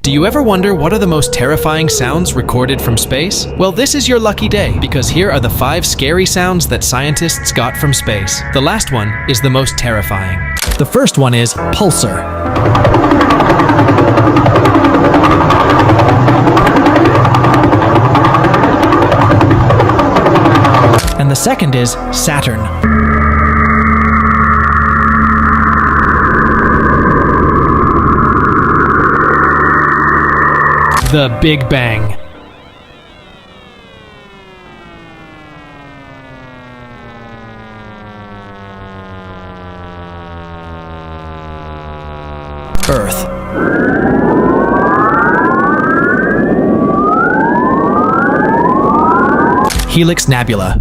Do you ever wonder what are the most terrifying sounds recorded from space? Well, this is your lucky day, because here are the 5 scary sounds that scientists got from space. The last one is the most terrifying. The first one is pulsar. And the second is Saturn. The Big Bang. Earth. Helix Nebula.